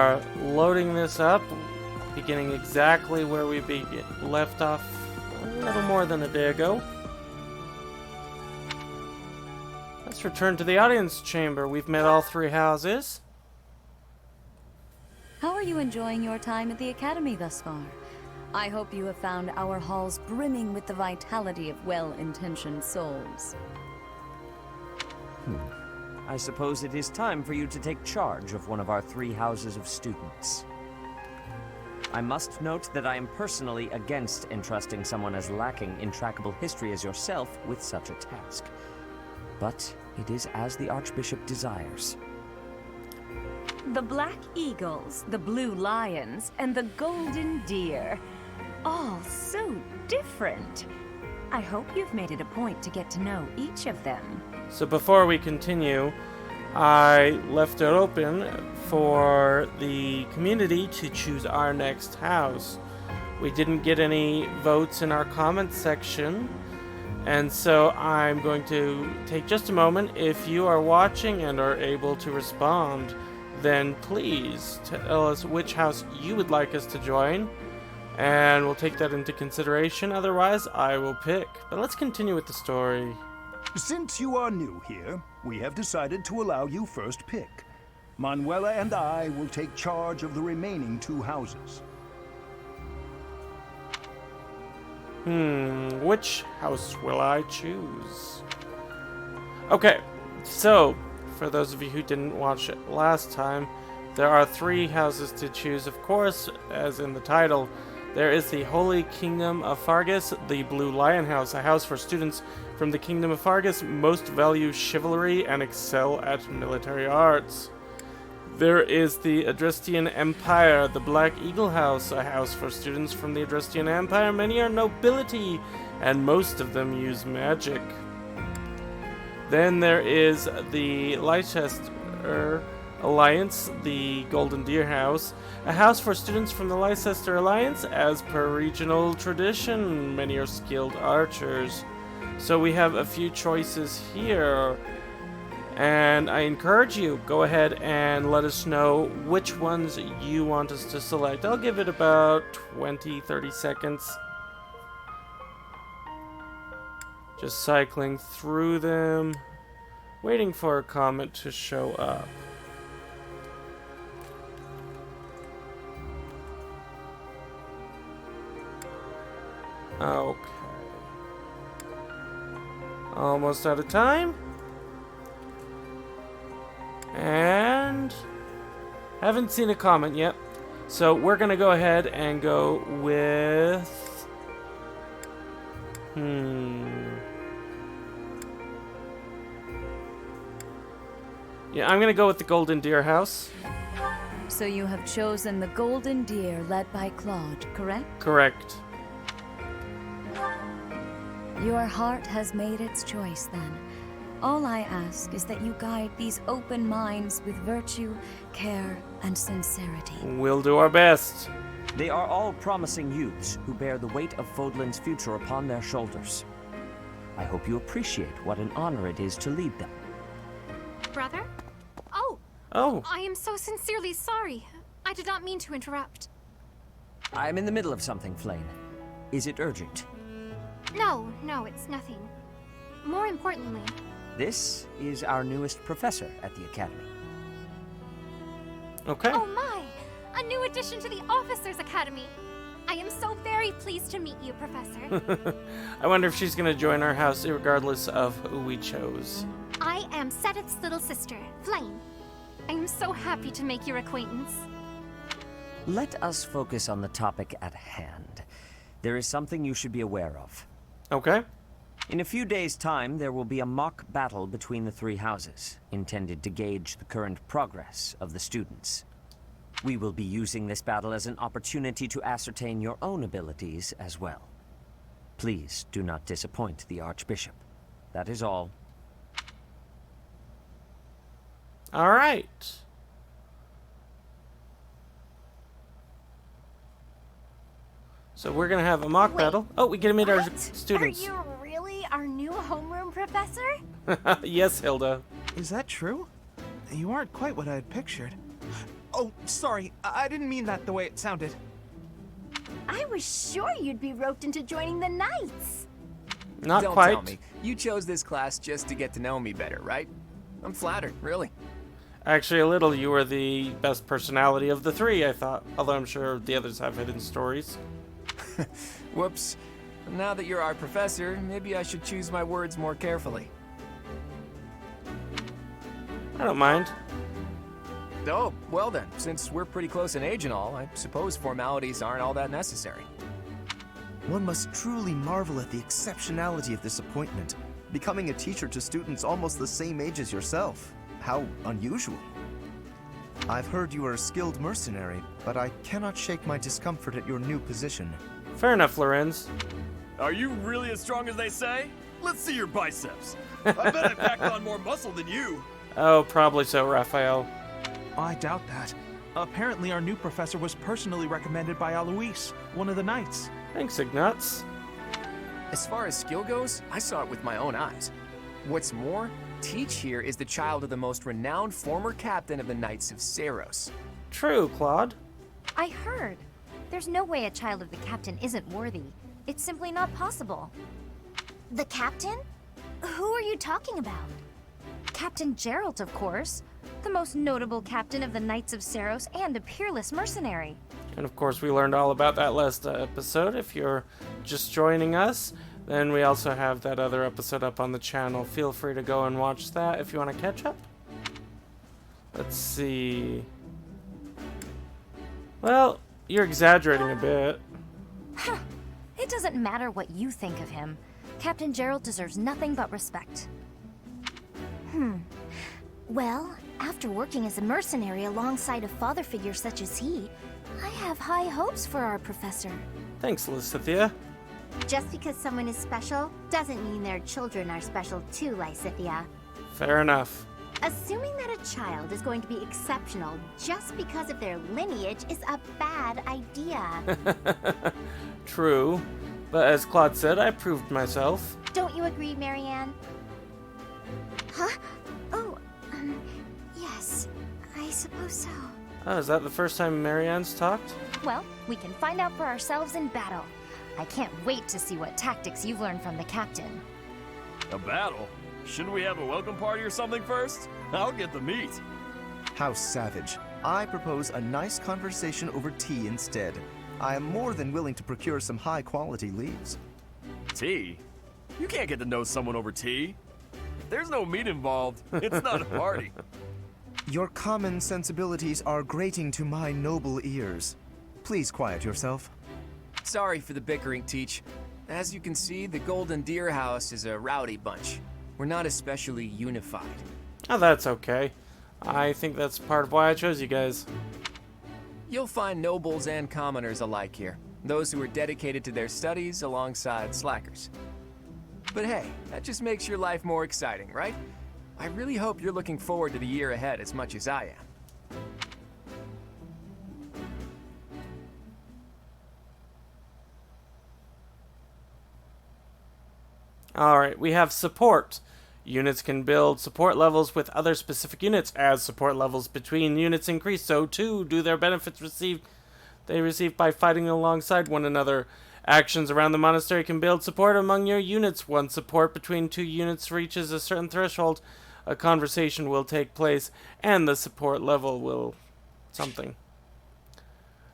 are loading this up, beginning exactly where we left off a little more than a day ago. Let's return to the audience chamber. We've met all three houses. How are you enjoying your time at the Academy thus far? I hope you have found our halls brimming with the vitality of well-intentioned souls. I suppose it is time for you to take charge of one of our three houses of students. I must note that I am personally against entrusting someone as lacking in trackable history as yourself with such a task. But it is as the Archbishop desires. The Black Eagles, the Blue Lions, and the Golden Deer. All so different. I hope you've made it a point to get to know each of them. So before we continue, I left it open for the community to choose our next house. We didn't get any votes in our comments section, and so I'm going to take just a moment. If you are watching and are able to respond, then please tell us which house you would like us to join, and we'll take that into consideration. Otherwise, I will pick. But let's continue with the story. Since you are new here, we have decided to allow you first pick. Manuela and I will take charge of the remaining two houses. Which house will I choose? Okay, so for those of you who didn't watch it last time, there are three houses to choose. Of course, as in the title, there is the Holy Kingdom of Fargus, the Blue Lion House, a house for students from the Kingdom of Fargus, most value chivalry and excel at military arts. There is the Adrestian Empire, the Black Eagle House, a house for students from the Adrestian Empire. Many are nobility, and most of them use magic. Then there is the Leicester Alliance, the Golden Deer House, a house for students from the Leicester Alliance. As per regional tradition, many are skilled archers. So we have a few choices here, and I encourage you, go ahead and let us know which ones you want us to select. I'll give it about 20-30 seconds. Just cycling through them, waiting for a comment to show up. Okay. Almost out of time. And haven't seen a comment yet. So we're gonna go ahead and go with yeah, I'm gonna go with the Golden Deer House. So you have chosen the Golden Deer led by Claude, correct? Correct. Your heart has made its choice, then. All I ask is that you guide these open minds with virtue, care, and sincerity. We'll do our best. They are all promising youths who bear the weight of Fodlan's future upon their shoulders. I hope you appreciate what an honor it is to lead them. Brother? Oh. I am so sincerely sorry. I did not mean to interrupt. I'm in the middle of something, Flane. Is it urgent? No, it's nothing. More importantly... This is our newest professor at the Academy. Okay. Oh my! A new addition to the Officers' Academy! I am so very pleased to meet you, Professor. I wonder if she's gonna join our house regardless of who we chose. I am Sedith's little sister, Flame. I am so happy to make your acquaintance. Let us focus on the topic at hand. There is something you should be aware of. Okay. In a few days' time, there will be a mock battle between the three houses, intended to gauge the current progress of the students. We will be using this battle as an opportunity to ascertain your own abilities as well. Please do not disappoint the Archbishop. That is all. All right. So we're gonna have a mock battle. Oh, we get to meet our students. Are you really our new homeroom professor? Yes, Hilda. Is that true? You aren't quite what I had pictured. Oh, sorry. I didn't mean that the way it sounded. I was sure you'd be roped into joining the Knights. Not Don't quite. tell me. You chose this class just to get to know me better, right? I'm flattered, really. Actually, a little. You were the best personality of the three, I thought. Although I'm sure the others have hidden stories. Whoops. Now that you're our professor, maybe I should choose my words more carefully. I don't mind. Oh, well then, since we're pretty close in age and all, I suppose formalities aren't all that necessary. One must truly marvel at the exceptionality of this appointment. Becoming a teacher to students almost the same age as yourself. How unusual. I've heard you are a skilled mercenary, but I cannot shake my discomfort at your new position. Fair enough, Lorenz. Are you really as strong as they say? Let's see your biceps. I bet I packed on more muscle than you. Oh, probably so, Raphael. I doubt that. Apparently our new professor was personally recommended by Alois, one of the Knights. Thanks, Ignatz. As far as skill goes, I saw it with my own eyes. What's more, Teach here is the child of the most renowned former captain of the Knights of Seros. True, Claude. I heard. There's no way a child of the captain isn't worthy. It's simply not possible. The captain? Who are you talking about? Captain Geralt, of course. The most notable captain of the Knights of Seros and a peerless mercenary. And of course, we learned all about that last episode. If you're just joining us, then we also have that other episode up on the channel. Feel free to go and watch that if you want to catch up. Let's see. Well, you're exaggerating a bit. It doesn't matter what you think of him. Captain Geralt deserves nothing but respect. Well, after working as a mercenary alongside a father figure such as he, I have high hopes for our professor. Thanks, Lysithea. Just because someone is special doesn't mean their children are special too, Lysithea. Fair enough. Assuming that a child is going to be exceptional just because of their lineage is a bad idea. True. But as Claude said, I proved myself. Don't you agree, Marianne? Huh? Oh, yes, I suppose so. Oh, is that the first time Marianne's talked? Well, we can find out for ourselves in battle. I can't wait to see what tactics you've learned from the captain. A battle? Shouldn't we have a welcome party or something first? I'll get the meat. How savage. I propose a nice conversation over tea instead. I am more than willing to procure some high-quality leaves. Tea? You can't get to know someone over tea. If there's no meat involved, it's not a party. Your common sensibilities are grating to my noble ears. Please quiet yourself. Sorry for the bickering, Teach. As you can see, the Golden Deer House is a rowdy bunch. We're not especially unified. Oh, that's okay. I think that's part of why I chose you guys. You'll find nobles and commoners alike here. Those who are dedicated to their studies alongside slackers. But hey, that just makes your life more exciting, right? I really hope you're looking forward to the year ahead as much as I am. Alright, we have support. Units can build support levels with other specific units. As support levels between units increase, so too do their benefits they receive by fighting alongside one another. Actions around the monastery can build support among your units. Once support between two units reaches a certain threshold, a conversation will take place, and the support level will something.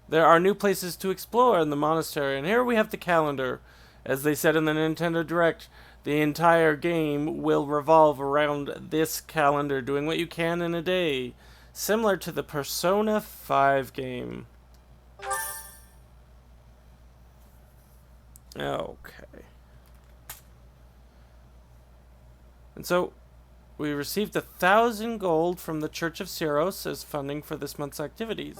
There are new places to explore in the monastery, and here we have the calendar. As they said in the Nintendo Direct, the entire game will revolve around this calendar, doing what you can in a day, similar to the Persona 5 game. Okay. And so, we received 1,000 gold from the Church of Seros as funding for this month's activities.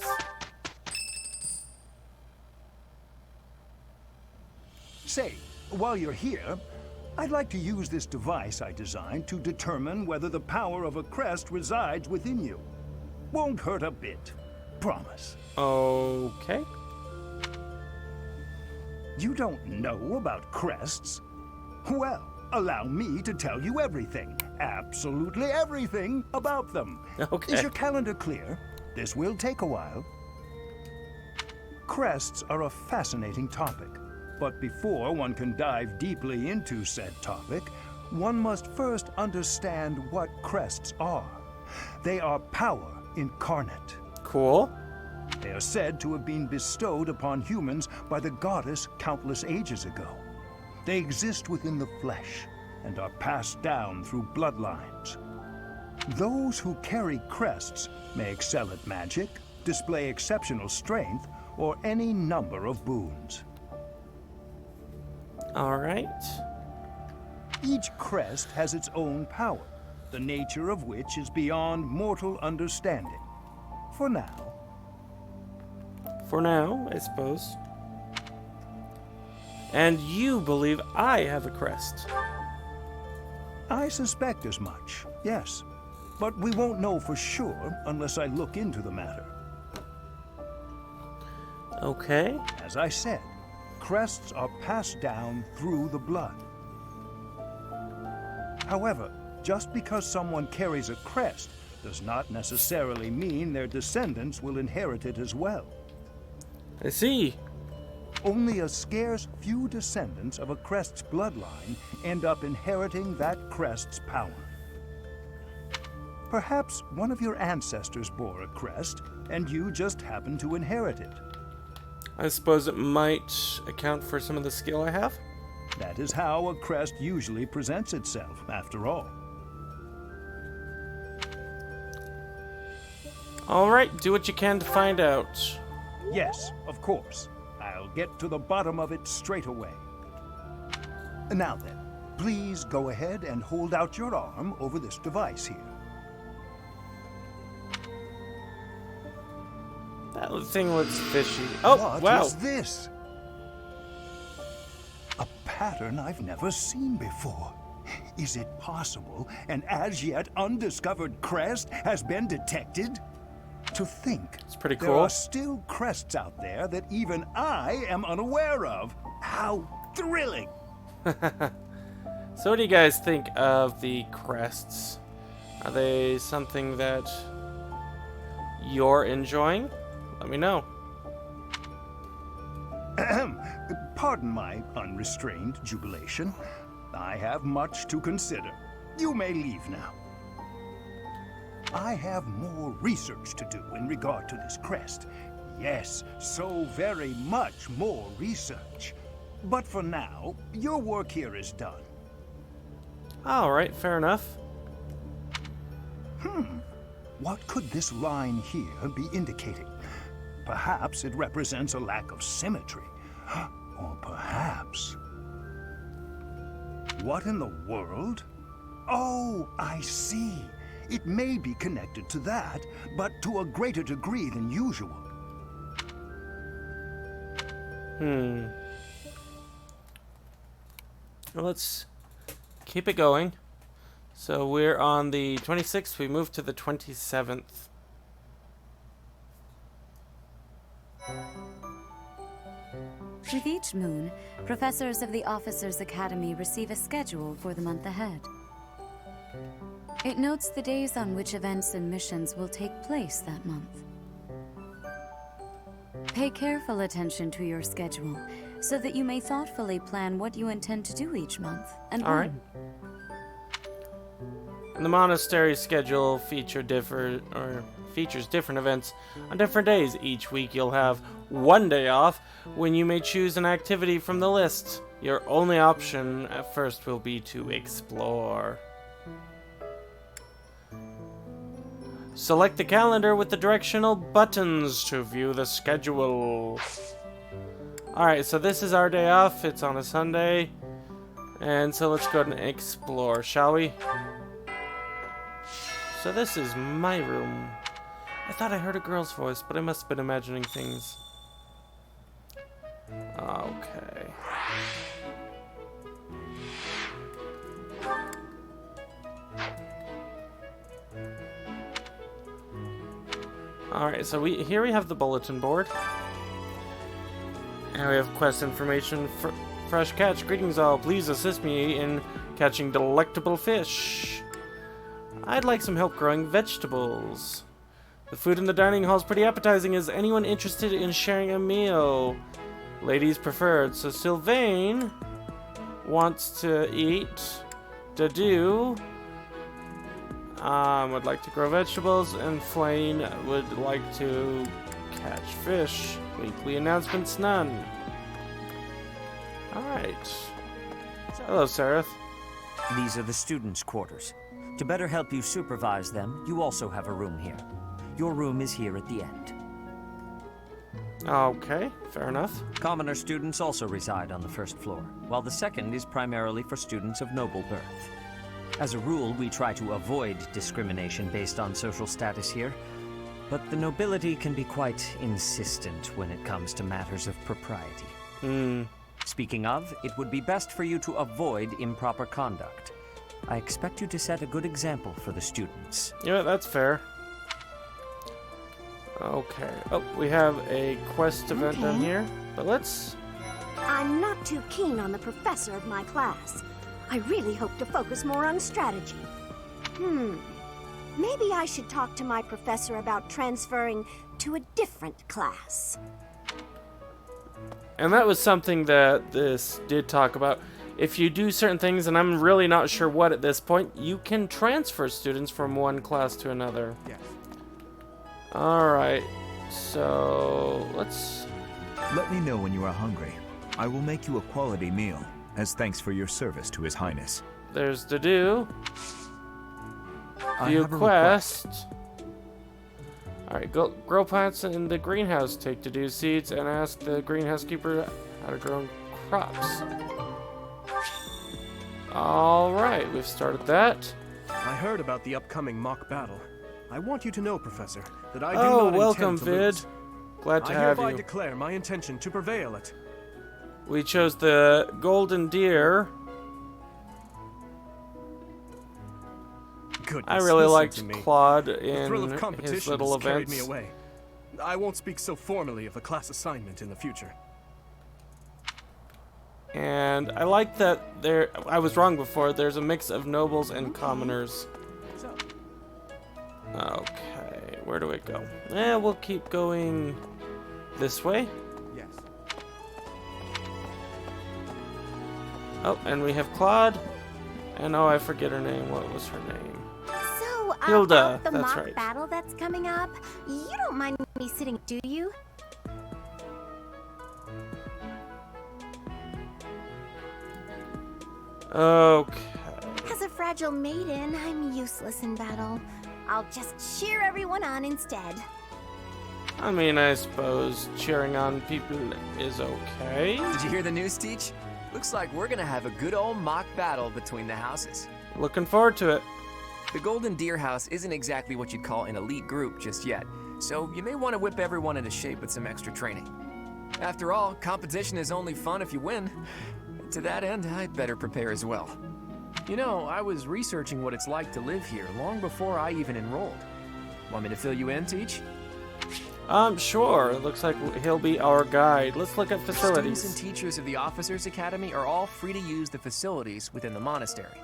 Say, while you're here, I'd like to use this device I designed to determine whether the power of a crest resides within you. Won't hurt a bit. Promise. Okay. You don't know about crests? Well, allow me to tell you everything, absolutely everything about them. Okay. Is your calendar clear? This will take a while. Crests are a fascinating topic, but before one can dive deeply into said topic, one must first understand what crests are. They are power incarnate. Cool. They are said to have been bestowed upon humans by the goddess countless ages ago. They exist within the flesh and are passed down through bloodlines. Those who carry crests may excel at magic, display exceptional strength, or any number of boons. All right. Each crest has its own power, the nature of which is beyond mortal understanding. For now. For now, I suppose. And you believe I have a crest. I suspect as much, yes. But we won't know for sure unless I look into the matter. Okay. As I said, crests are passed down through the blood. However, just because someone carries a crest does not necessarily mean their descendants will inherit it as well. I see. Only a scarce few descendants of a crest's bloodline end up inheriting that crest's power. Perhaps one of your ancestors bore a crest, and you just happen to inherit it. I suppose it might account for some of the skill I have. That is how a crest usually presents itself, after all. Alright, do what you can to find out. Yes, of course. I'll get to the bottom of it straight away. Now then, please go ahead and hold out your arm over this device here. That thing looks fishy. Oh, What wow. is this? A pattern I've never seen before. Is it possible an as-yet undiscovered crest has been detected? To think, It's pretty there cool. are still crests out there that even I am unaware of. How thrilling! So what do you guys think of the crests? Are they something that you're enjoying? Let me know. Pardon my unrestrained jubilation. I have much to consider. You may leave now. I have more research to do in regard to this crest. Yes, so very much more research. But for now, your work here is done. Alright, fair enough. What could this line here be indicating? Perhaps it represents a lack of symmetry. Or perhaps... What in the world? Oh, I see. It may be connected to that, but to a greater degree than usual. Well, let's keep it going. So we're on the 26th. We move to the 27th. With each moon, professors of the Officers' Academy receive a schedule for the month ahead. It notes the days on which events and missions will take place that month. Pay careful attention to your schedule, so that you may thoughtfully plan what you intend to do each month, and when. Alright. And the monastery schedule features different events on different days. Each week you'll have one day off when you may choose an activity from the list. Your only option at first will be to explore. Select the calendar with the directional buttons to view the schedule. Alright, so this is our day off. It's on a Sunday. And so let's go ahead and explore, shall we? So this is my room. I thought I heard a girl's voice, but I must have been imagining things. Okay. Alright, so here we have the bulletin board. And we have quest information for fresh catch. Greetings all, please assist me in catching delectable fish. I'd like some help growing vegetables. The food in the dining hall is pretty appetizing. Is anyone interested in sharing a meal? Ladies preferred. So Sylvain wants to eat. Dadu would like to grow vegetables, and Flayn would like to catch fish. Weekly announcements, none. Alright. Hello, Sareth. These are the students' quarters. To better help you supervise them, you also have a room here. Your room is here at the end. Okay, fair enough. Commoner students also reside on the first floor, while the second is primarily for students of noble birth. As a rule, we try to avoid discrimination based on social status here, but the nobility can be quite insistent when it comes to matters of propriety. Speaking of, it would be best for you to avoid improper conduct. I expect you to set a good example for the students. Yeah, that's fair. Okay. Oh, we have a quest event down here, but let's... I'm not too keen on the professor of my class. I really hope to focus more on strategy. Maybe I should talk to my professor about transferring to a different class. And that was something that this did talk about. If you do certain things, and I'm really not sure what at this point, you can transfer students from one class to another. Yes. Alright, so let's... Let me know when you are hungry. I will make you a quality meal, as thanks for your service to His Highness. There's to do. I View have a quest. Alright, go grow plants in the greenhouse. Take to do seeds and ask the greenhouse keeper how to grow crops. Alright, we've started that. I heard about the upcoming mock battle. I want you to know, Professor, that I do Oh, not welcome, intend to Vid. lose. Glad to I have hereby you. declare my intention to prevail it. We chose the golden deer. Goodness, I really listen liked to me. Claude The thrill in of competition his little has carried events. me away. I won't speak so formally of a class assignment in the future. And I like that there... I was wrong before. There's a mix of nobles and commoners. Okay, where do we go? We'll keep going this way. Yes. Oh, and we have Claude. And oh, I forget her name. What was her name? So, Hilda, about the that's mock right. battle that's coming up, you don't mind me sitting, do you? Okay. As a fragile maiden, I'm useless in battle. I'll just cheer everyone on instead. I mean, I suppose cheering on people is okay. Did you hear the news, Teach? Looks like we're gonna have a good old mock battle between the houses. Looking forward to it. The Golden Deer House isn't exactly what you'd call an elite group just yet, so you may want to whip everyone into shape with some extra training. After all, competition is only fun if you win. To that end, I'd better prepare as well. You know, I was researching what it's like to live here long before I even enrolled. Want me to fill you in, Teach? Sure. It looks like he'll be our guide. Let's look at facilities. Students and teachers of the Officers Academy are all free to use the facilities within the monastery.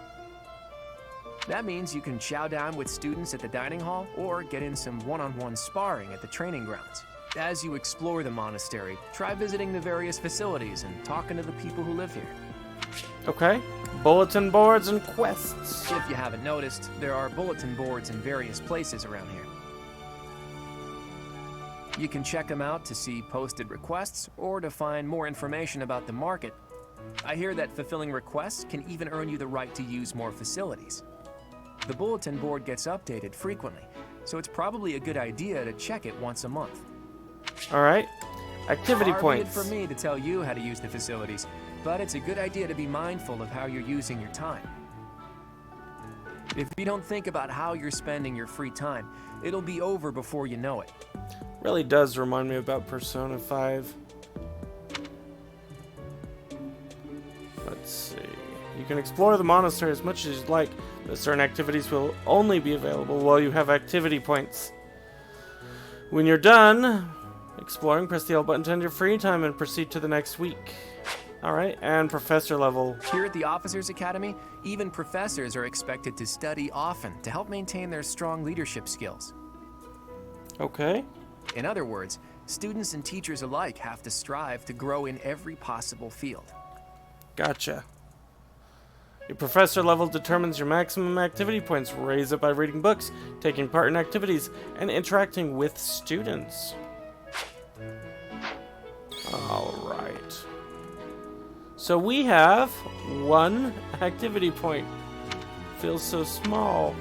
That means you can chow down with students at the dining hall or get in some one-on-one sparring at the training grounds. As you explore the monastery, try visiting the various facilities and talking to the people who live here. Okay. Bulletin boards and quests. If you haven't noticed, there are bulletin boards in various places around here. You can check them out to see posted requests or to find more information about the market. I hear that fulfilling requests can even earn you the right to use more facilities. The bulletin board gets updated frequently, so it's probably a good idea to check it once a month. Alright. Activity Far be points. it for me to tell you how to use the facilities, but it's a good idea to be mindful of how you're using your time. If you don't think about how you're spending your free time, it'll be over before you know it. Really does remind me about Persona 5. Let's see. You can explore the monastery as much as you'd like, but certain activities will only be available while you have activity points. When you're done exploring, press the L button to end your free time and proceed to the next week. Alright, and professor level. Here at the Officers Academy, even professors are expected to study often to help maintain their strong leadership skills. Okay. In other words, students and teachers alike have to strive to grow in every possible field. Gotcha. Your professor level determines your maximum activity points. Raise it by reading books, taking part in activities, and interacting with students. Alright. So we have 1 activity point. Feels so small.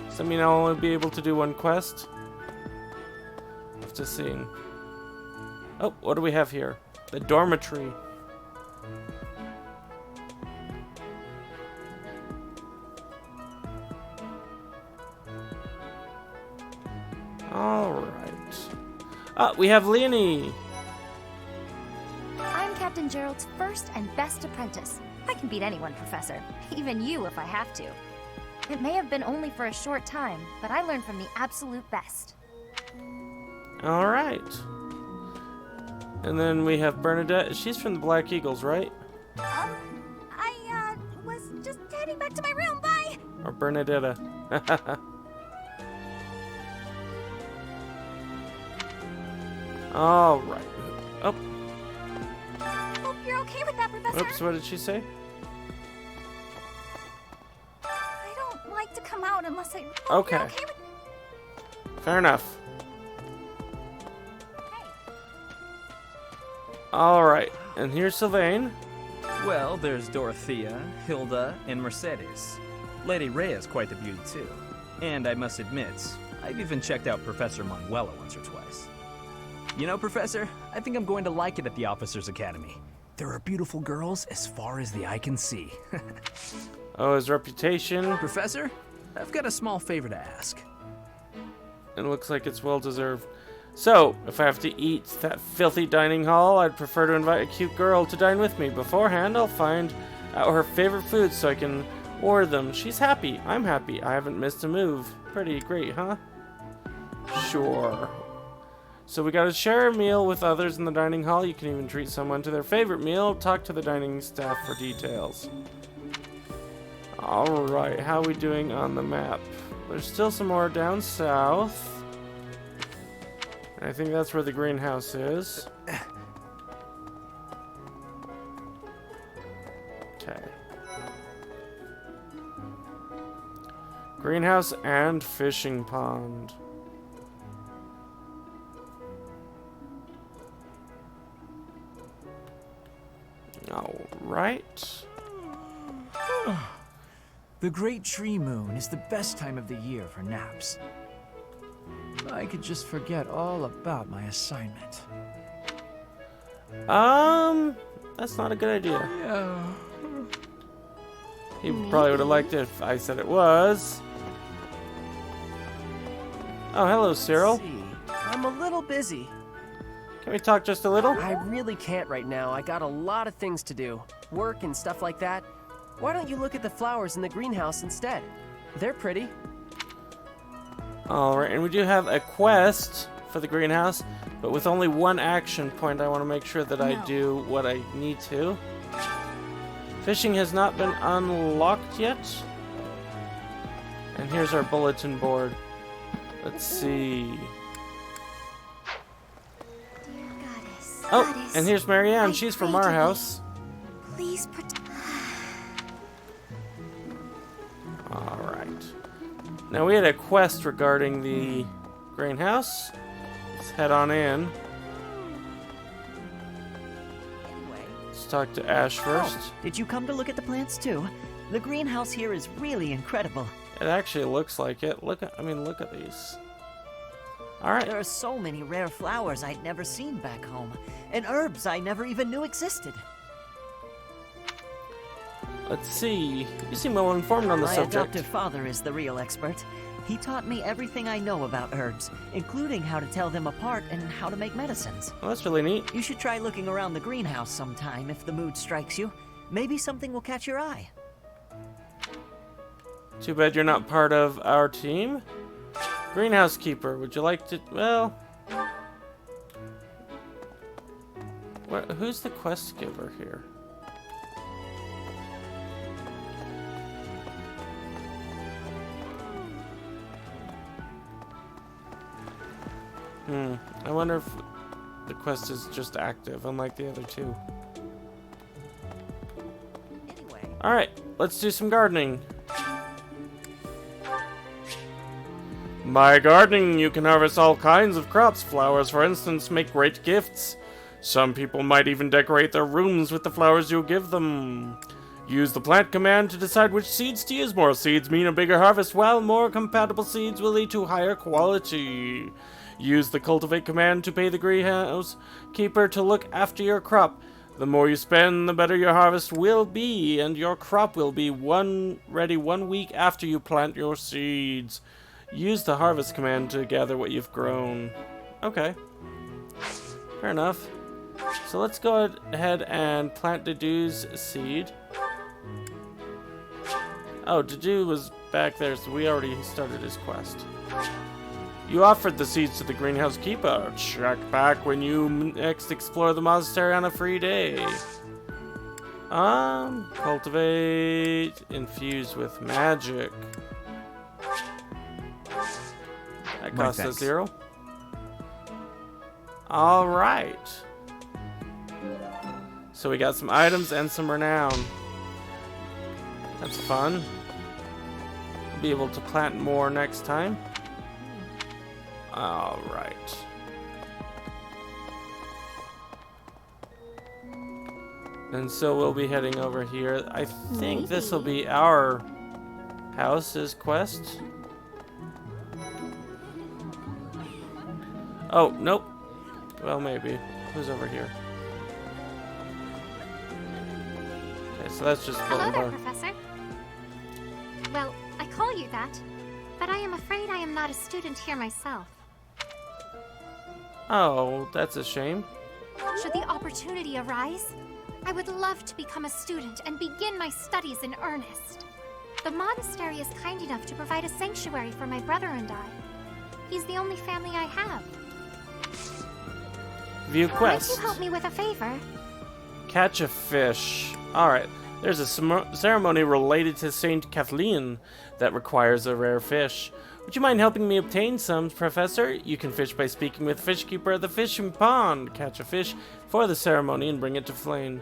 Does that mean I'll only be able to do 1 quest? Have to see. Oh, what do we have here? The dormitory. Alright. Ah, we have Leonie. I'm Captain Gerald's first and best apprentice. I can beat anyone, Professor. Even you if I have to. It may have been only for a short time, but I learned from the absolute best. Alright. And then we have Bernadette. She's from the Black Eagles, right? I was just heading back to my room. Bye! Or Bernadetta. Alright. Oh. Hope you're okay with that, Professor. Oops, what did she say? I don't like to come out unless I... Okay. You're okay with... Fair enough. Alright, and here's Sylvain. Well, there's Dorothea, Hilda, and Mercedes. Lady Rhea is quite the beauty, too. And I must admit, I've even checked out Professor Manuela once or twice. You know, Professor, I think I'm going to like it at the Officers Academy. There are beautiful girls as far as the eye can see. Oh, his reputation. Professor, I've got a small favor to ask. It looks like it's well deserved. So, if I have to eat that filthy dining hall, I'd prefer to invite a cute girl to dine with me. Beforehand, I'll find out her favorite foods so I can order them. She's happy. I'm happy. I haven't missed a move. Pretty great, huh? Sure. So we gotta share a meal with others in the dining hall. You can even treat someone to their favorite meal. Talk to the dining staff for details. Alright, how are we doing on the map? There's still some more down south. I think that's where the greenhouse is. Okay. Greenhouse and fishing pond. All right. The Great Tree Moon is the best time of the year for naps. I could just forget all about my assignment. That's not a good idea. Yeah. He probably would have liked it if I said it was. Oh, hello, Cyril. I'm a little busy. Can we talk just a little? I really can't right now. I got a lot of things to do. Work and stuff like that. Why don't you look at the flowers in the greenhouse instead? They're pretty. Alright, and we do have a quest for the greenhouse, but with only 1 action point. I want to make sure that I do what I need to. Fishing has not been unlocked yet. And here's our bulletin board. Let's see. Oh, and here's Marianne. She's from our house. Please protect... Alright. Now we had a quest regarding the greenhouse. Let's head on in. Let's talk to Ash first. Oh, did you come to look at the plants too? The greenhouse here is really incredible. It actually looks like it. Look at these. Alright. There are so many rare flowers I'd never seen back home, and herbs I never even knew existed. Let's see. You seem well informed on the My subject. adoptive father is the real expert. He taught me everything I know about herbs, including how to tell them apart and how to make medicines. Well, that's really neat. You should try looking around the greenhouse sometime if the mood strikes you. Maybe something will catch your eye. Too bad you're not part of our team. Greenhouse keeper, would you like to... Well... Who's the quest giver here? I wonder if the quest is just active, unlike the other two. Alright, let's do some gardening. By gardening, you can harvest all kinds of crops. Flowers, for instance, make great gifts. Some people might even decorate their rooms with the flowers you give them. Use the plant command to decide which seeds to use. More seeds mean a bigger harvest, while more compatible seeds will lead to higher quality. Use the cultivate command to pay the greenhouse keeper to look after your crop. The more you spend, the better your harvest will be, and your crop will be ready 1 week after you plant your seeds. Use the harvest command to gather what you've grown. Okay. Fair enough. So let's go ahead and plant Dedu's seed. Oh, Dedu was back there, so we already started his quest. You offered the seeds to the greenhouse keeper. Check back when you next explore the monastery on a free day. Cultivate, infuse with magic. That costs us 0. Alright. So we got some items and some renown. That's fun. Be able to plant more next time. Alright. And so we'll be heading over here. I think this will be our house's quest. Oh, nope. Well, maybe. Who's over here? Okay, so that's just Hello one there, more. Professor. Well, I call you that, but I am afraid I am not a student here myself. Oh, that's a shame. Should the opportunity arise, I would love to become a student and begin my studies in earnest. The monastery is kind enough to provide a sanctuary for my brother and I. He's the only family I have. View quest. Might you help me with a favor? Catch a fish. Alright, there's a ceremony related to Saint Kathleen that requires a rare fish. Would you mind helping me obtain some, Professor? You can fish by speaking with Fishkeeper at the fishing pond. Catch a fish for the ceremony and bring it to Flame.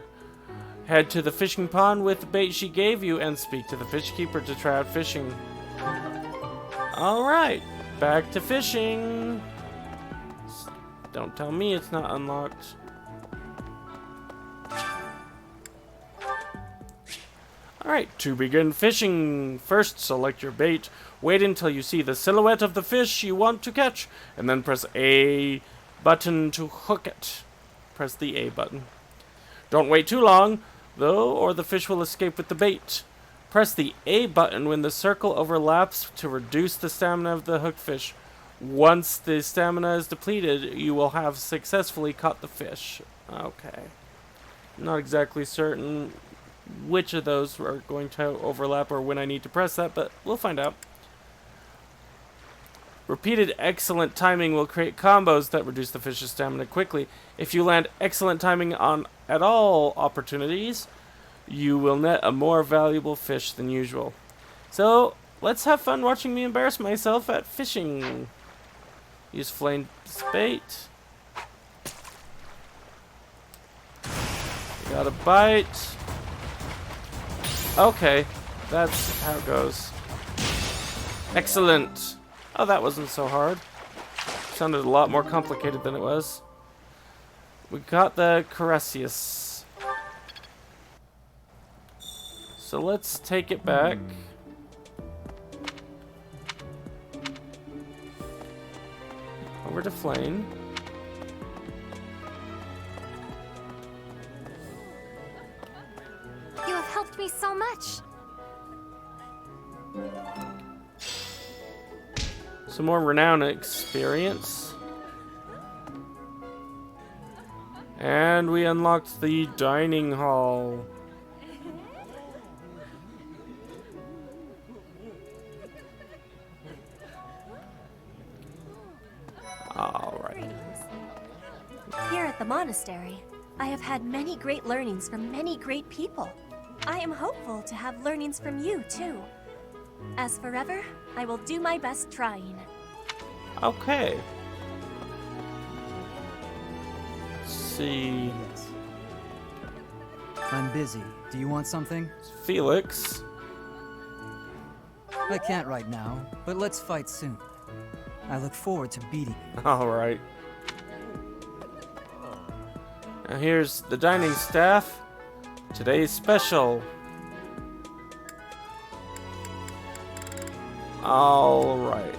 Head to the fishing pond with the bait she gave you and speak to the Fishkeeper to try out fishing. Alright, back to fishing. Don't tell me it's not unlocked. Alright, to begin fishing, first select your bait. Wait until you see the silhouette of the fish you want to catch, and then press A button to hook it. Press the A button. Don't wait too long, though, or the fish will escape with the bait. Press the A button when the circle overlaps to reduce the stamina of the hooked fish. Once the stamina is depleted, you will have successfully caught the fish. Okay. Not exactly certain which of those are going to overlap or when I need to press that, but we'll find out. Repeated excellent timing will create combos that reduce the fish's stamina quickly. If you land excellent timing on at all opportunities, you will net a more valuable fish than usual. So, let's have fun watching me embarrass myself at fishing. Use flame bait. Got a bite. Okay, that's how it goes. Excellent. Oh, that wasn't so hard. Sounded a lot more complicated than it was. We got the Caressius. So let's take it back. Over to Flame. You have helped me so much. Some more renown experience. And we unlocked the dining hall. Alright. Here at the monastery, I have had many great learnings from many great people. I am hopeful to have learnings from you, too. As forever, I will do my best trying. Okay. see. I'm busy. Do you want something? Felix. I can't right now, but let's fight soon. I look forward to beating you. Alright. Now here's the dining staff. Today's special. Alright.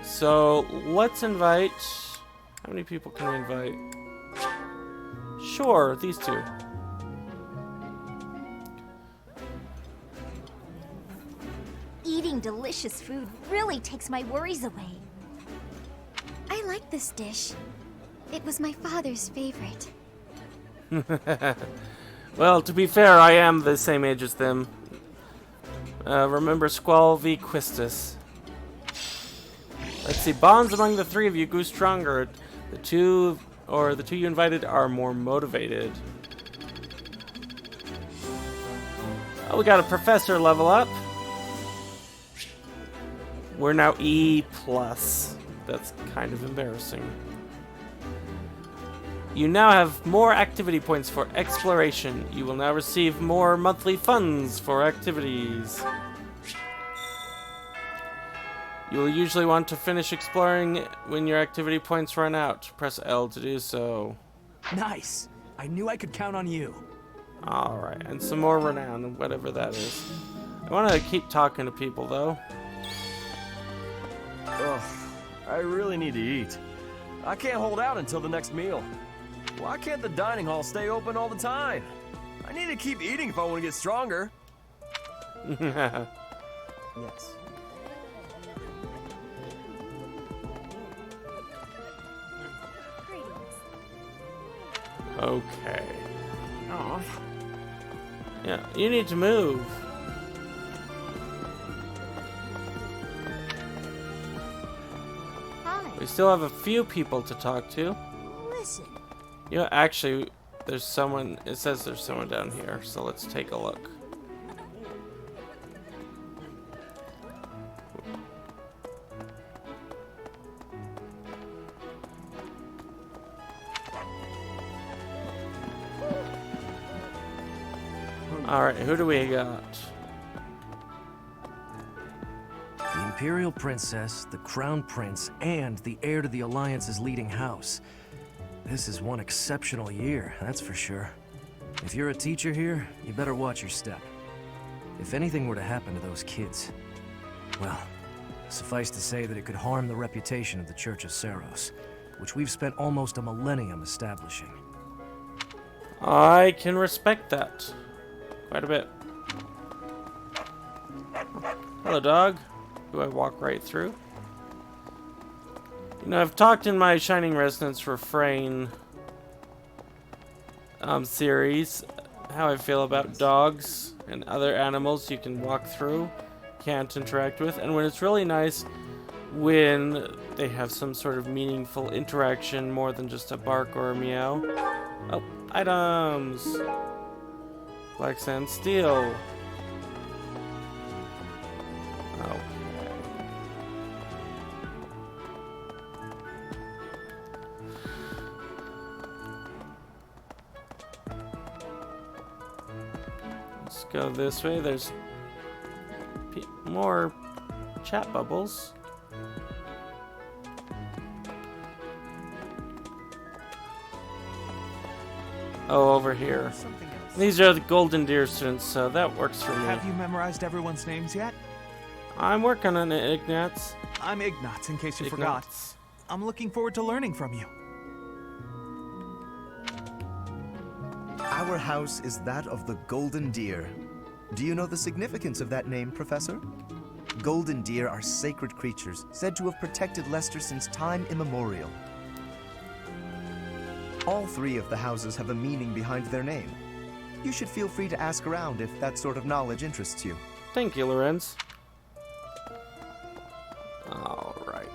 So let's invite. How many people can we invite? Sure, these two. Eating delicious food really takes my worries away. I like this dish. It was my father's favorite. Well, to be fair, I am the same age as them. Remember Squall v. Quistis. Let's see, bonds among the three of you grew stronger. The two you invited are more motivated. Oh, we got a professor level up. We're now E+. That's kind of embarrassing. You now have more activity points for exploration. You will now receive more monthly funds for activities. You will usually want to finish exploring when your activity points run out. Press L to do so. Nice. I knew I could count on you. Alright, and some more renown, whatever that is. I want to keep talking to people, though. Ugh, I really need to eat. I can't hold out until the next meal. Why can't the dining hall stay open all the time? I need to keep eating if I want to get stronger. Yes. Okay. Oh. Yeah, you need to move. Hi. We still have a few people to talk to. Listen. You know, actually, there's someone. It says there's someone down here, so let's take a look. Alright, who do we got? The Imperial Princess, the Crown Prince, and the heir to the Alliance's leading house. This is one exceptional year, that's for sure. If you're a teacher here, you better watch your step. If anything were to happen to those kids, well, suffice to say that it could harm the reputation of the Church of Saros, which we've spent almost a millennium establishing. I can respect that. Quite a bit. Hello, dog. Do I walk right through? You know, I've talked in my Shining Resonance Refrain series how I feel about dogs and other animals you can walk through, can't interact with, and when it's really nice when they have some sort of meaningful interaction more than just a bark or a meow. Oh, items! Black sand steel. Okay. Let's go this way. There's more chat bubbles. Oh, over here. These are the Golden Deer students, so that works for me. Have you memorized everyone's names yet? I'm working on it, Ignatz. I'm Ignatz, in case you Ignatz. forgot. I'm looking forward to learning from you. Our house is that of the Golden Deer. Do you know the significance of that name, Professor? Golden deer are sacred creatures, said to have protected Leicester since time immemorial. All three of the houses have a meaning behind their name. You should feel free to ask around if that sort of knowledge interests you. Thank you, Lorenz. Alright.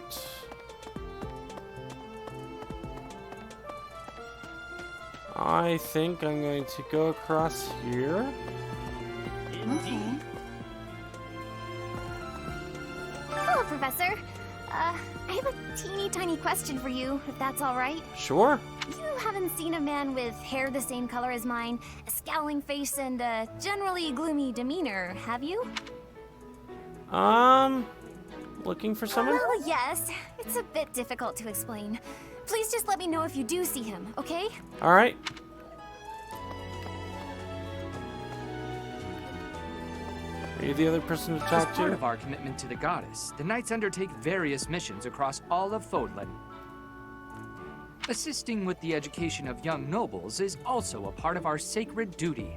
I think I'm going to go across here. Okay. Hello, Professor. I have a teeny tiny question for you, if that's all right. Sure. You haven't seen a man with hair the same color as mine, a scowling face, and a generally gloomy demeanor, have you? Looking for someone? Well, yes. It's a bit difficult to explain. Please just let me know if you do see him, okay? All right. Are you the other person to As talk part to? of our commitment to the goddess, the knights undertake various missions across all of Fodlan. Assisting with the education of young nobles is also a part of our sacred duty.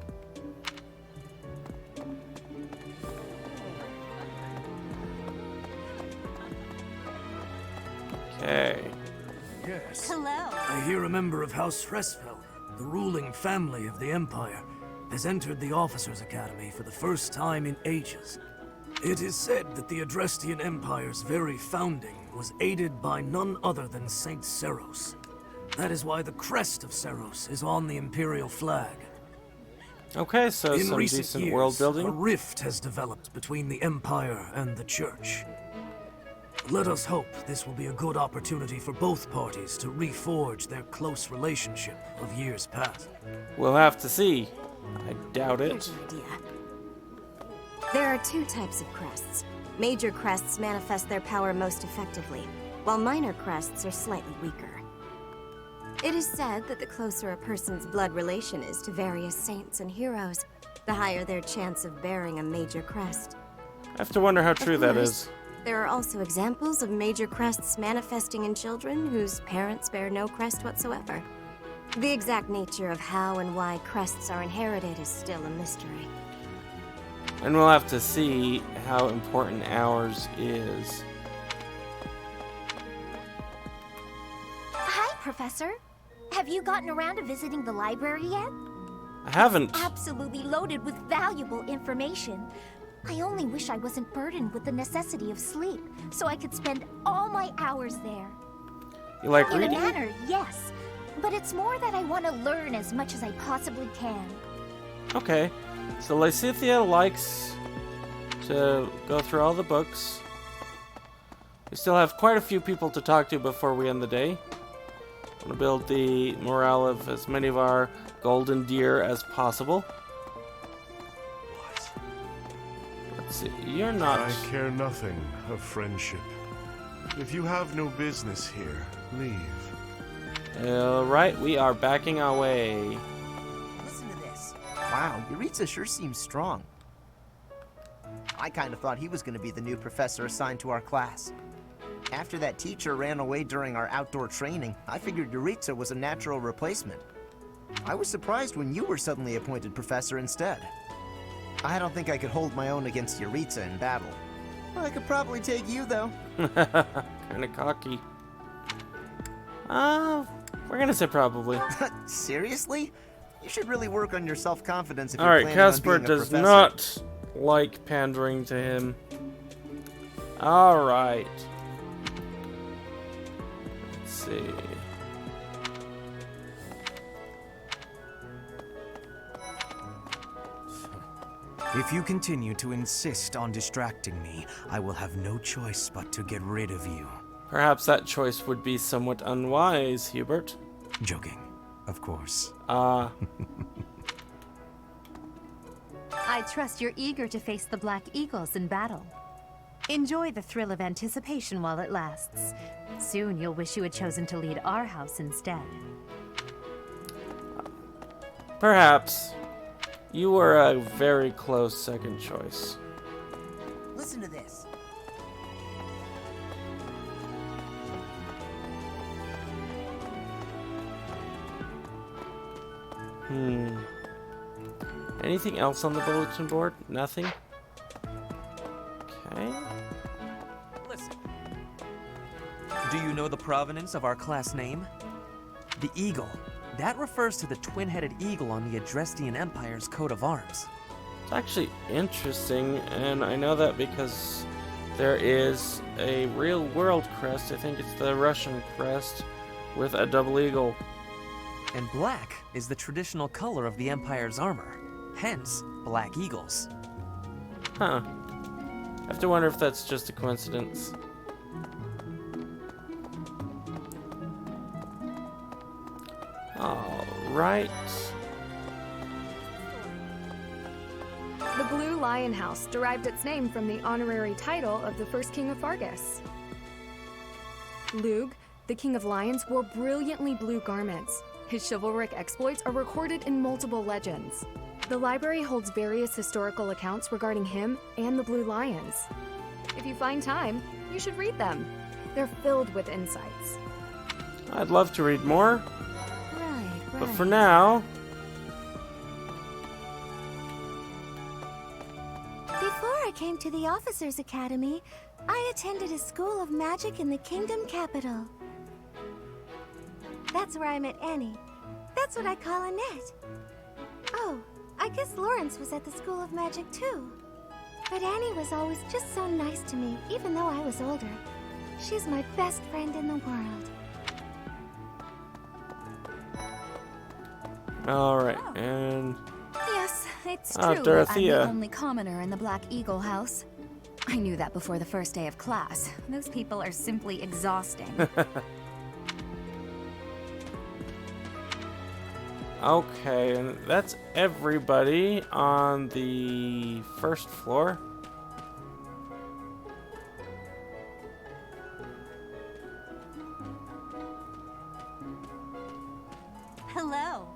Okay. Yes. Hello. I hear a member of House Fresfeld, the ruling family of the Empire, has entered the Officers' Academy for the first time in ages. It is said that the Adrestian Empire's very founding was aided by none other than Saint Seros. That is why the crest of Seros is on the Imperial flag. Okay, so In some recent decent years, world building. a rift has developed between the Empire and the Church. Let us hope this will be a good opportunity for both parties to reforge their close relationship of years past. We'll have to see. I doubt it. Here's an idea. There are two types of crests. Major crests manifest their power most effectively, while minor crests are slightly weaker. It is said that the closer a person's blood relation is to various saints and heroes, the higher their chance of bearing a major crest. I have to wonder how true that is. There are also examples of major crests manifesting in children whose parents bear no crest whatsoever. The exact nature of how and why crests are inherited is still a mystery. And we'll have to see how important ours is. Hi, Professor. Have you gotten around to visiting the library yet? I haven't. Absolutely loaded with valuable information. I only wish I wasn't burdened with the necessity of sleep, so I could spend all my hours there. You like In reading? a manner, yes. But it's more that I want to learn as much as I possibly can. Okay. So Lysithia likes to go through all the books. We still have quite a few people to talk to before we end the day. I want to build the morale of as many of our golden deer as possible. Let's see. You're not... I care nothing of friendship. If you have no business here, leave. Alright, we are backing our way. Listen to this. Wow, Yuritsa sure seems strong. I kind of thought he was going to be the new professor assigned to our class. After that teacher ran away during our outdoor training, I figured Yuritsa was a natural replacement. I was surprised when you were suddenly appointed professor instead. I don't think I could hold my own against Yuritsa in battle. I could probably take you, though. Kinda cocky. We're gonna say probably. Seriously? You should really work on your self-confidence if you're Alright, planning on Casper being a does professor. not like pandering to him. Alright. Let's see. If you continue to insist on distracting me, I will have no choice but to get rid of you. Perhaps that choice would be somewhat unwise, Hubert. Joking, of course. I trust you're eager to face the Black Eagles in battle. Enjoy the thrill of anticipation while it lasts. Soon you'll wish you had chosen to lead our house instead. Perhaps. You were a very close second choice. Listen to this. Anything else on the bulletin board? Nothing? Okay. Listen. Do you know the provenance of our class name? The eagle. That refers to the twin-headed eagle on the Adrestian Empire's coat of arms. It's actually interesting, and I know that because there is a real-world crest. I think it's the Russian crest with a double eagle. And black is the traditional color of the Empire's armor. Hence, black eagles. Huh. I have to wonder if that's just a coincidence. Alright. The Blue Lion House derived its name from the honorary title of the first king of Fargus. Lug, the king of lions, wore brilliantly blue garments. His chivalric exploits are recorded in multiple legends. The library holds various historical accounts regarding him and the Blue Lions. If you find time, you should read them. They're filled with insights. I'd love to read more, Right. but for now... Before I came to the Officers Academy, I attended a school of magic in the Kingdom Capital. That's where I met Annie. That's what I call Annette. Oh, I guess Lawrence was at the School of Magic too. But Annie was always just so nice to me, even though I was older. She's my best friend in the world. Alright, and... Yes, it's Ah, true. Dorothea. I'm the only commoner in the Black Eagle house. I knew that before the first day of class. Those people are simply exhausting. Okay, and that's everybody on the first floor. Hello.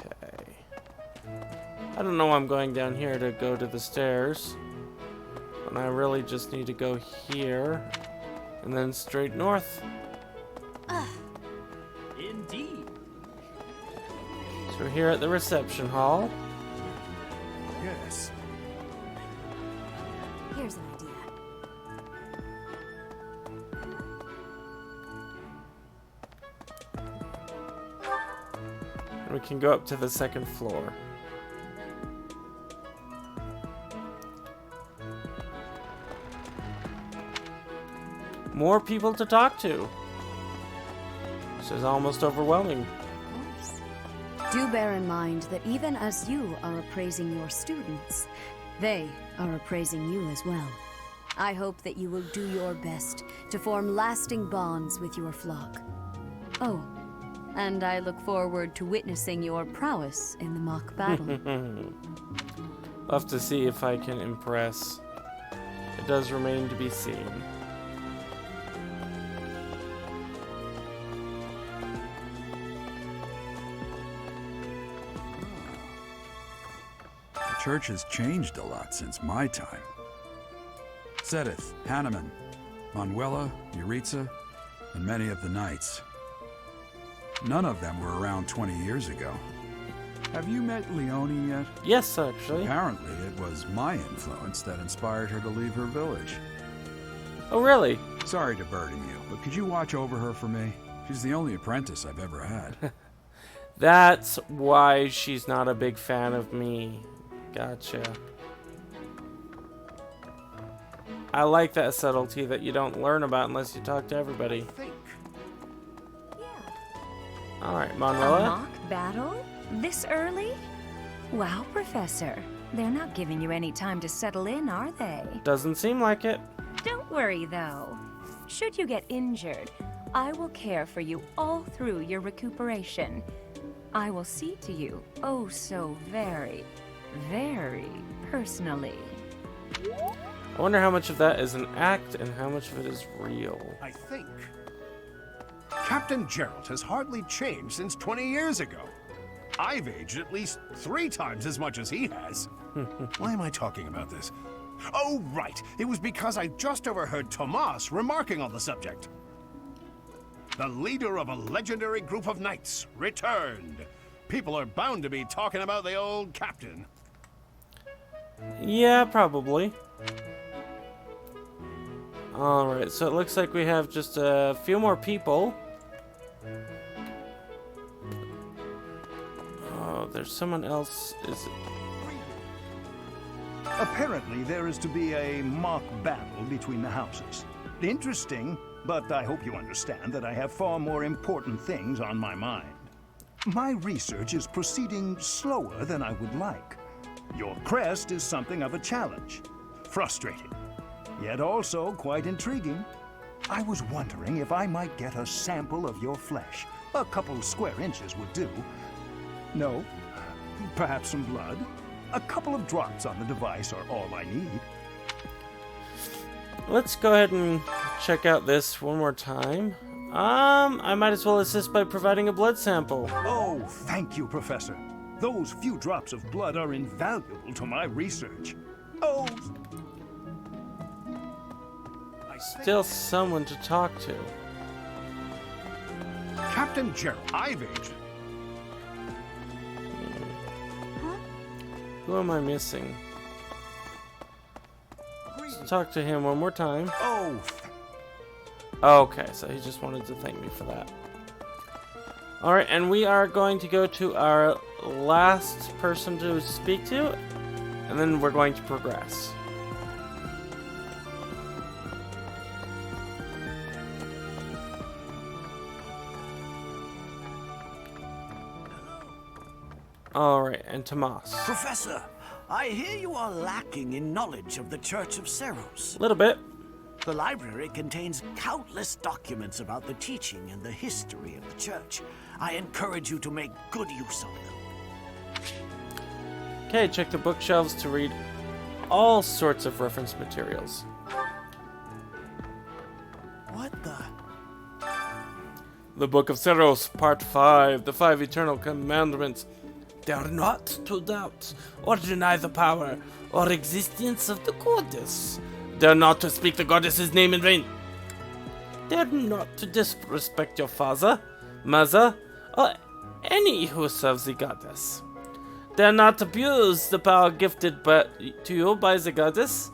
Okay. I don't know why I'm going down here to go to the stairs. And I really just need to go here. And then straight north. Indeed. So we're here at the reception hall. Yes. Here's an idea. And we can go up to the second floor. More people to talk to. This is almost overwhelming. Do bear in mind that even as you are appraising your students, they are appraising you as well. I hope that you will do your best to form lasting bonds with your flock. Oh, and I look forward to witnessing your prowess in the mock battle. Love to see if I can impress. It does remain to be seen. The church has changed a lot since my time. Sedith, Hanneman, Manuela, Yuritsa, and many of the knights. None of them were around 20 years ago. Have you met Leonie yet? Yes, actually. Apparently, it was my influence that inspired her to leave her village. Oh, really? Sorry to burden you, but could you watch over her for me? She's the only apprentice I've ever had. That's why she's not a big fan of me. Gotcha. I like that subtlety that you don't learn about unless you talk to everybody. Alright, A Manuela. mock battle? This early? Wow, Professor. They're not giving you any time to settle in, are they? Doesn't seem like it. Don't worry, though. Should you get injured, I will care for you all through your recuperation. I will see to you, oh so very, very personally. I wonder how much of that is an act and how much of it is real. I think. Captain Gerald has hardly changed since 20 years ago. I've aged at least 3 times as much as he has. Why am I talking about this? Oh, right. It was because I just overheard Tomas remarking on the subject. The leader of a legendary group of knights returned. People are bound to be talking about the old captain. Yeah, probably. Alright, so it looks like we have just a few more people. Oh, there's someone else. Apparently, there is to be a mock battle between the houses. Interesting, but I hope you understand that I have far more important things on my mind. My research is proceeding slower than I would like. Your crest is something of a challenge. Frustrating, yet also quite intriguing. I was wondering if I might get a sample of your flesh. A couple square inches would do. No? Perhaps some blood? A couple of drops on the device are all I need. Let's go ahead and check out this one more time. I might as well assist by providing a blood sample. Oh, thank you, Professor. Those few drops of blood are invaluable to my research. Oh! Still someone to talk to. Captain Gerald, I've aged. Who am I missing? Let's talk to him one more time. Oh! Okay, so he just wanted to thank me for that. Alright, and we are going to go to our last person to speak to, and then we're going to progress. Alright, and Tomas. Professor, I hear you are lacking in knowledge of the Church of Seros. A little bit. The library contains countless documents about the teaching and the history of the Church. I encourage you to make good use of them. Okay, check the bookshelves to read all sorts of reference materials. What the? The Book of Seros, Part 5, the 5 Eternal Commandments. Dare not to doubt or deny the power or existence of the goddess. Dare not to speak the goddess's name in vain. Dare not to disrespect your father, mother, or any who serves the goddess. Dare not abuse the power gifted to you by the goddess.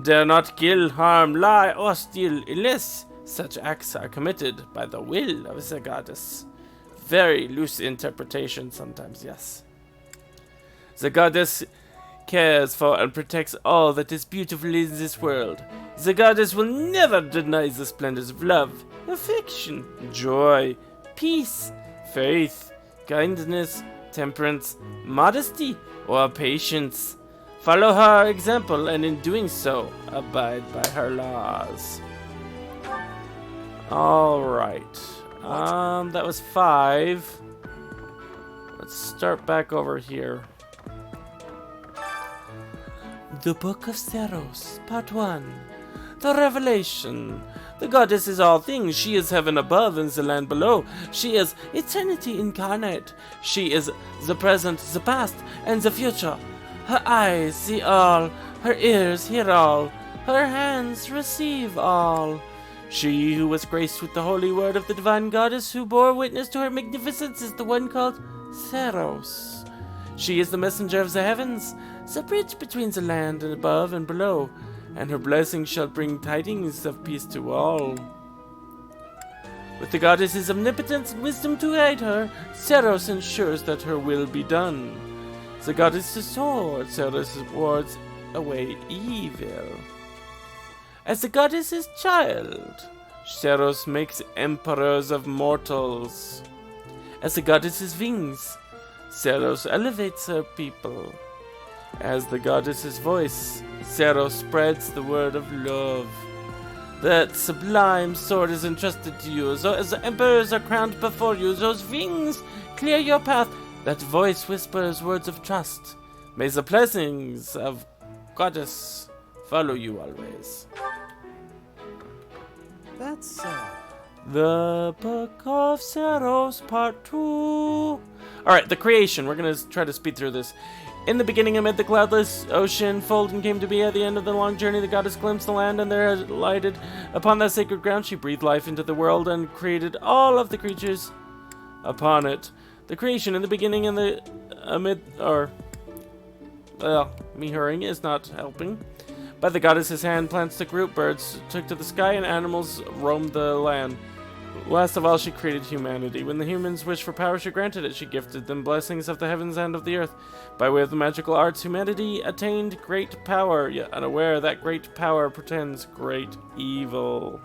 Dare not kill, harm, lie, or steal unless such acts are committed by the will of the goddess. Very loose interpretation sometimes, yes. The goddess cares for and protects all that is beautiful in this world. The goddess will never deny the splendors of love, affection, joy, peace, faith, kindness, temperance, modesty, or patience. Follow her example, and in doing so, abide by her laws. Alright. That was 5. Let's start back over here. The Book of Seros, Part 1. The Revelation. The goddess is all things. She is heaven above and the land below. She is eternity incarnate. She is the present, the past, and the future. Her eyes see all. Her ears hear all. Her hands receive all. She who was graced with the holy word of the divine goddess who bore witness to her magnificence is the one called Seros. She is the messenger of the heavens, the bridge between the land and above and below, and her blessing shall bring tidings of peace to all. With the goddess's omnipotence and wisdom to guide her, Seros ensures that her will be done. The goddess's sword, Seros wards away evil. As the goddess's child, Seros makes emperors of mortals. As the goddess's wings, Seros elevates her people. As the goddess's voice, Seros spreads the word of love. That sublime sword is entrusted to you. So as the emperors are crowned before you, those wings clear your path. That voice whispers words of trust. May the blessings of goddess follow you always. That's, The Book of Seros, Part 2. Alright, the creation. We're going to try to speed through this. In the beginning, amid the cloudless ocean, folded came to be. At the end of the long journey, the goddess glimpsed the land, and there lighted upon that sacred ground. She breathed life into the world and created all of the creatures upon it. The creation in the beginning and the amid, me hurrying is not helping. By the goddess's hand, plants took root, birds took to the sky, and animals roamed the land. Last of all, she created humanity. When the humans wished for power, she granted it. She gifted them blessings of the heavens and of the earth. By way of the magical arts, humanity attained great power, yet unaware that great power portends great evil.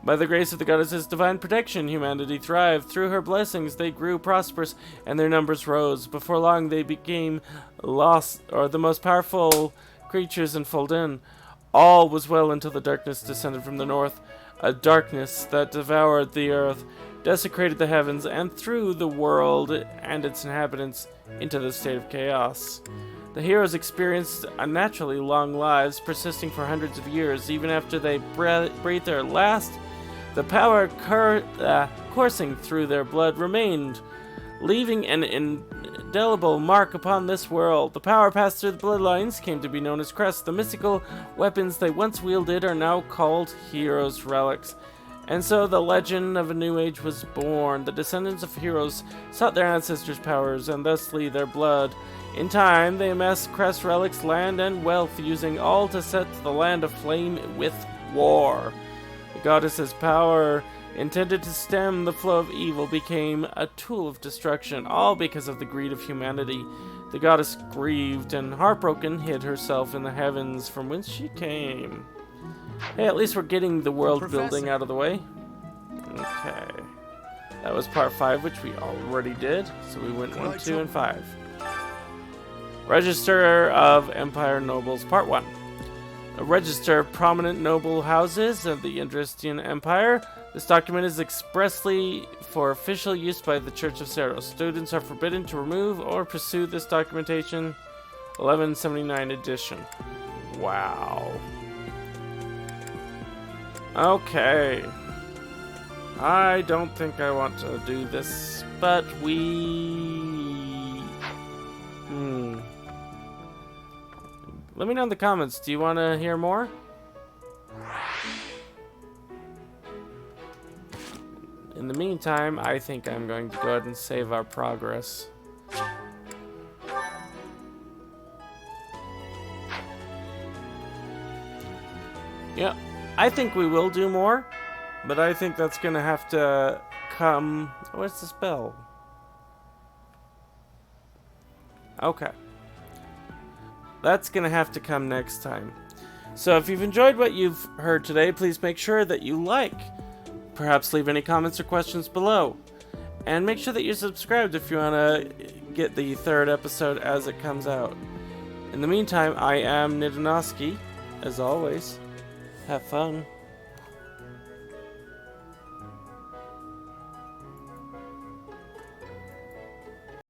By the grace of the goddess's divine protection, humanity thrived. Through her blessings, they grew prosperous, and their numbers rose. Before long, they became the most powerful creatures in Folden. All was well until the darkness descended from the north, a darkness that devoured the earth, desecrated the heavens, and threw the world and its inhabitants into the state of chaos. The heroes experienced unnaturally long lives, persisting for hundreds of years. Even after they breathed their last, the power coursing through their blood remained, leaving an indelible mark upon this world. The power passed through the bloodlines came to be known as crests. The mystical weapons they once wielded are now called heroes' relics. And so the legend of a new age was born. The descendants of heroes sought their ancestors' powers and thusly their blood. In time, they amassed crest relics, land, and wealth, using all to set the land aflame with war. The goddess's power, intended to stem the flow of evil, became a tool of destruction, all because of the greed of humanity. The goddess, grieved and heartbroken, hid herself in the heavens from whence she came. Hey, at least we're getting the world building out of the way. Okay. That was part 5, which we already did. So we went 1, 2, and 5. Register of Empire Nobles, Part 1. A register of prominent noble houses of the Indristian Empire. This document is expressly for official use by the Church of Seros. Students are forbidden to remove or pursue this documentation. 1179 edition. Wow. Okay. I don't think I want to do this, but let me know in the comments. Do you want to hear more? In the meantime, I think I'm going to go ahead and save our progress. Yeah, I think we will do more, but I think that's going to have to come... Where's the spell? Okay. That's going to have to come next time. So if you've enjoyed what you've heard today, please make sure that you like. Perhaps leave any comments or questions below. And make sure that you're subscribed if you want to get the 3rd episode as it comes out. In the meantime, I am Nidanoski. As always, have fun.